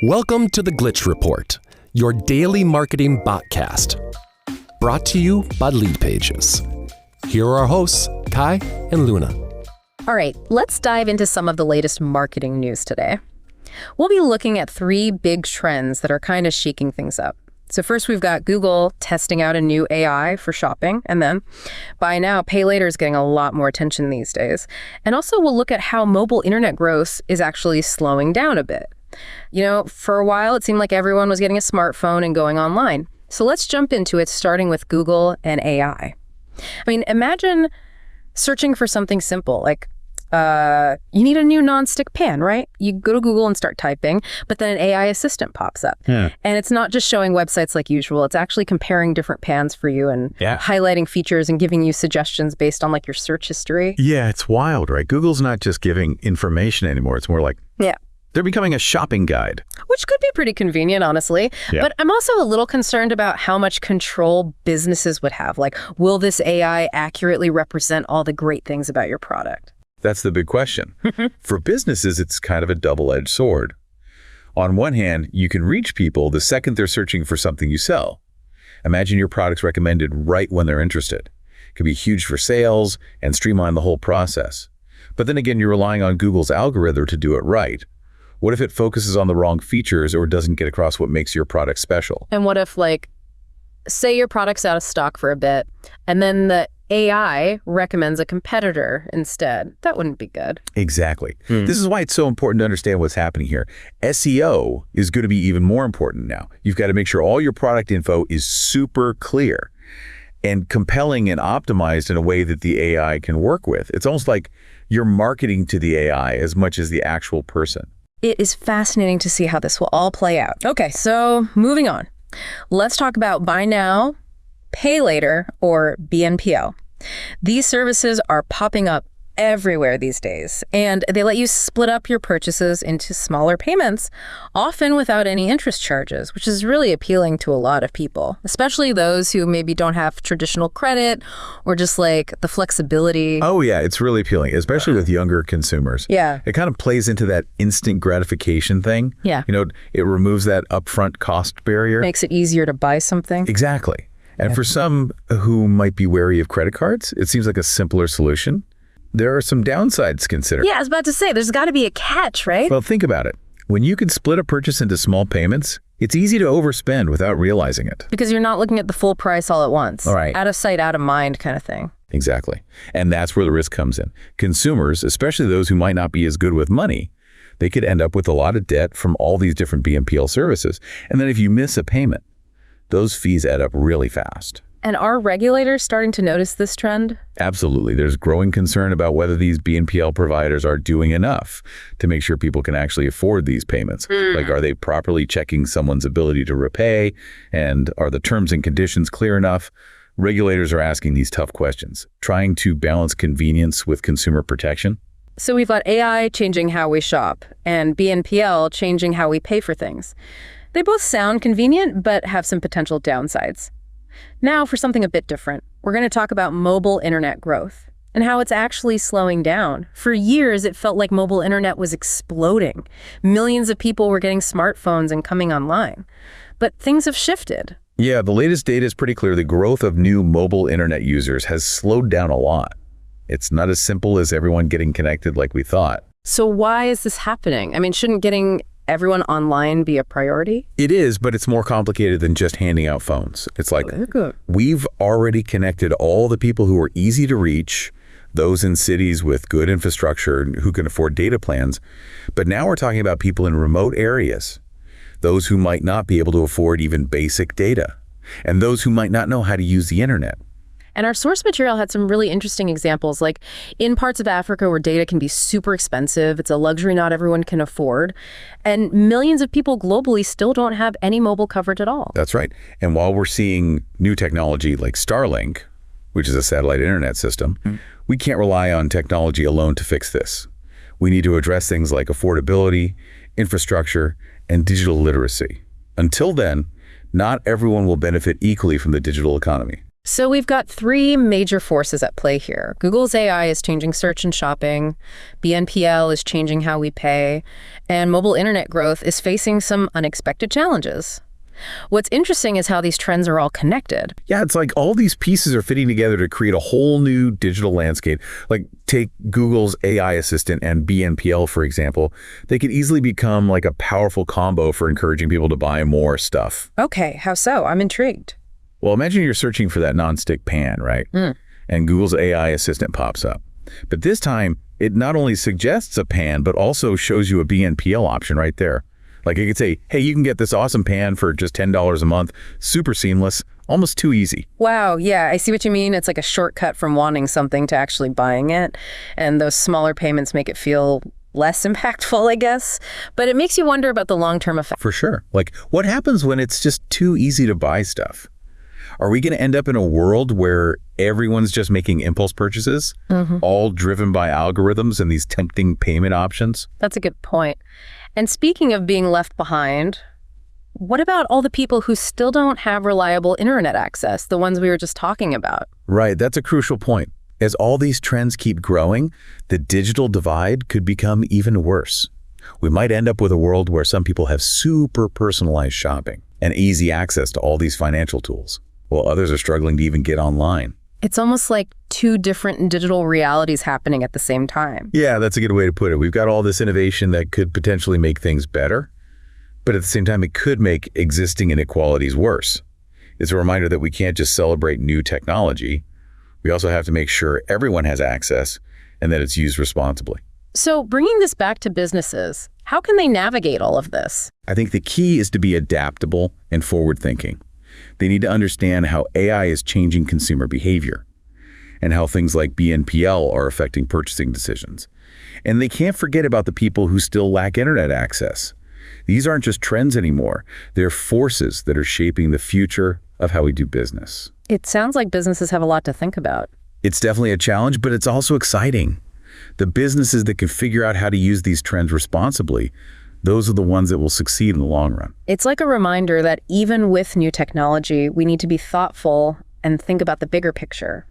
Welcome to the Glitch Report, your daily marketing botcast. Brought to you by Leadpages. Here are our hosts, Kai and Luna. All right, let's dive into some of the latest marketing news today. We'll be looking at three big trends that are kind of shaking things up. So first, we've got Google testing out a new AI for shopping, and then buy now, pay later is getting a lot more attention these days. And also, we'll look at how mobile internet growth is actually slowing down a bit. You know, for a while, it seemed like everyone was getting a smartphone and going online. So let's jump into it, starting with Google and AI. I mean, imagine searching for something simple, like you need a new nonstick pan, right? You go to Google and start typing, but then an AI assistant pops up. And it's not just showing websites like usual. It's actually comparing different pans for you and highlighting features and giving you suggestions based on like your search history. Yeah, it's wild, right? Google's not just giving information anymore. It's more like they're becoming a shopping guide. Which could be pretty convenient, honestly. Yeah. But I'm also a little concerned about how much control businesses would have. Like, will this AI accurately represent all the great things about your product? That's the big question. For businesses, it's kind of a double-edged sword. On one hand, you can reach people the second they're searching for something you sell. Imagine your product's recommended right when they're interested. It could be huge for sales and streamline the whole process. But then again, you're relying on Google's algorithm to do it right. What if it focuses on the wrong features or doesn't get across what makes your product special? And what if, like, say your product's out of stock for a bit, and then the AI recommends a competitor instead? That wouldn't be good. Exactly. This is why it's so important to understand what's happening here. SEO is going to be even more important now. You've got to make sure all your product info is super clear and compelling and optimized in a way that the AI can work with. It's almost like you're marketing to the AI as much as the actual person. It is fascinating to see how this will all play out. Okay, so moving on. Let's talk about buy now, pay later, or BNPL. These services are popping up everywhere these days, and they let you split up your purchases into smaller payments, often without any interest charges, which is really appealing to a lot of people, especially those who maybe don't have traditional credit or just like the flexibility. Oh yeah, it's really appealing, especially with younger consumers. Yeah. It kind of plays into that instant gratification thing. Yeah. You know, it removes that upfront cost barrier. Makes it easier to buy something. Exactly. And for some who might be wary of credit cards, it seems like a simpler solution. There are some downsides to consider. Yeah, I was about to say, there's got to be a catch, right? Well, think about it. When you can split a purchase into small payments, it's easy to overspend without realizing it. Because you're not looking at the full price all at once. All right. Out of sight, out of mind kind of thing. Exactly. And that's where the risk comes in. Consumers, especially those who might not be as good with money, they could end up with a lot of debt from all these different BNPL services. And then if you miss a payment, those fees add up really fast. And are regulators starting to notice this trend? Absolutely. There's growing concern about whether these BNPL providers are doing enough to make sure people can actually afford these payments. Like, are they properly checking someone's ability to repay? And are the terms and conditions clear enough? Regulators are asking these tough questions, trying to balance convenience with consumer protection. So we've got AI changing how we shop and BNPL changing how we pay for things. They both sound convenient, but have some potential downsides. Now for something a bit different. We're going to talk about mobile internet growth and how it's actually slowing down. For years, it felt like mobile internet was exploding. Millions of people were getting smartphones and coming online. But things have shifted. Yeah, the latest data is pretty clear. The growth of new mobile internet users has slowed down a lot. It's not as simple as everyone getting connected like we thought. So why is this happening? I mean, shouldn't getting everyone online be a priority? It is, but it's more complicated than just handing out phones. It's like we've already connected all the people who are easy to reach, those in cities with good infrastructure who can afford data plans. But now we're talking about people in remote areas, those who might not be able to afford even basic data, and those who might not know how to use the internet. And our source material had some really interesting examples, like in parts of Africa where data can be super expensive, it's a luxury not everyone can afford, and millions of people globally still don't have any mobile coverage at all. That's right. And while we're seeing new technology like Starlink, which is a satellite internet system, we can't rely on technology alone to fix this. We need to address things like affordability, infrastructure, and digital literacy. Until then, not everyone will benefit equally from the digital economy. So we've got three major forces at play here. Google's AI is changing search and shopping, BNPL is changing how we pay, and mobile internet growth is facing some unexpected challenges. What's interesting is how these trends are all connected. Yeah, it's like all these pieces are fitting together to create a whole new digital landscape. Like take Google's AI assistant and BNPL, for example. They could easily become like a powerful combo for encouraging people to buy more stuff. Okay, how so? I'm intrigued. Well, imagine you're searching for that nonstick pan, right? And Google's AI assistant pops up. But this time, it not only suggests a pan, but also shows you a BNPL option right there. Like it could say, hey, you can get this awesome pan for just $10 a month, super seamless, almost too easy. Wow, yeah, I see what you mean. It's like a shortcut from wanting something to actually buying it. And those smaller payments make it feel less impactful, I guess. But it makes you wonder about the long-term effect. For sure. Like what happens when it's just too easy to buy stuff? Are we going to end up in a world where everyone's just making impulse purchases, all driven by algorithms and these tempting payment options? That's a good point. And speaking of being left behind, what about all the people who still don't have reliable internet access, the ones we were just talking about? Right, that's a crucial point. As all these trends keep growing, the digital divide could become even worse. We might end up with a world where some people have super personalized shopping and easy access to all these financial tools, while others are struggling to even get online. It's almost like two different digital realities happening at the same time. Yeah, that's a good way to put it. We've got all this innovation that could potentially make things better, but at the same time, it could make existing inequalities worse. It's a reminder that we can't just celebrate new technology. We also have to make sure everyone has access and that it's used responsibly. So bringing this back to businesses, how can they navigate all of this? I think the key is to be adaptable and forward-thinking. They need to understand how AI is changing consumer behavior and how things like BNPL are affecting purchasing decisions. And they can't forget about the people who still lack internet access. These aren't just trends anymore. They're forces that are shaping the future of how we do business. It sounds like businesses have a lot to think about. It's definitely a challenge, but it's also exciting. The businesses that can figure out how to use these trends responsibly, those are the ones that will succeed in the long run. It's like a reminder that even with new technology, we need to be thoughtful and think about the bigger picture.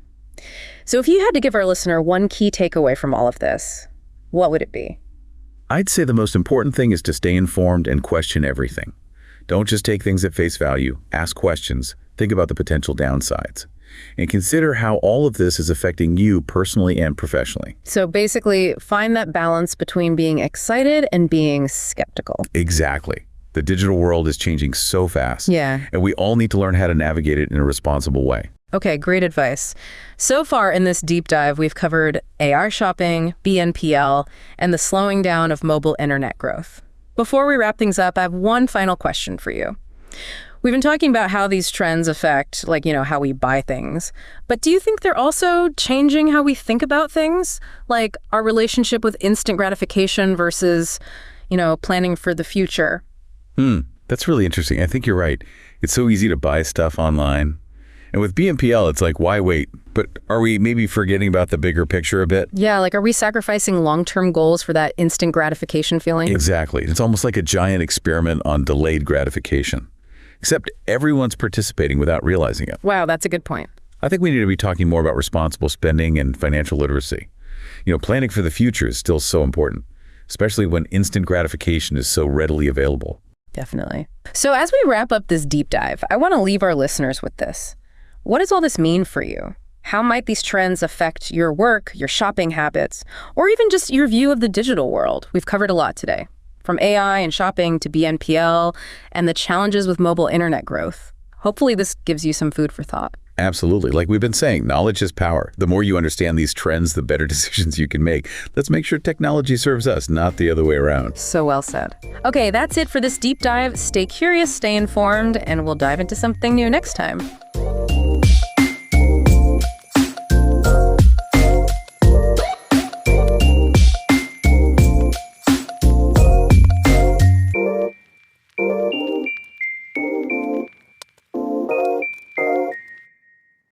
So if you had to give our listener one key takeaway from all of this, what would it be? I'd say the most important thing is to stay informed and question everything. Don't just take things at face value. Ask questions. Think about the potential downsides. And consider how all of this is affecting you personally and professionally. So basically, find that balance between being excited and being skeptical. Exactly. The digital world is changing so fast. Yeah. And we all need to learn how to navigate it in a responsible way. Okay, great advice. So far in this deep dive, we've covered AI shopping, BNPL, and the slowing down of mobile internet growth. Before we wrap things up, I have one final question for you. We've been talking about how these trends affect, how we buy things. But do you think they're also changing how we think about things? Like our relationship with instant gratification versus, planning for the future? That's really interesting. I think you're right. It's so easy to buy stuff online. And with BNPL, it's like, why wait? But are we maybe forgetting about the bigger picture a bit? Yeah, are we sacrificing long-term goals for that instant gratification feeling? Exactly. It's almost like a giant experiment on delayed gratification. Except everyone's participating without realizing it. Wow, that's a good point. I think we need to be talking more about responsible spending and financial literacy. Planning for the future is still so important, especially when instant gratification is so readily available. Definitely. So as we wrap up this deep dive, I want to leave our listeners with this. What does all this mean for you? How might these trends affect your work, your shopping habits, or even just your view of the digital world? We've covered a lot today, from AI and shopping to BNPL and the challenges with mobile internet growth. Hopefully this gives you some food for thought. Absolutely. Like we've been saying, knowledge is power. The more you understand these trends, the better decisions you can make. Let's make sure technology serves us, not the other way around. So well said. Okay, that's it for this deep dive. Stay curious, stay informed, and we'll dive into something new next time.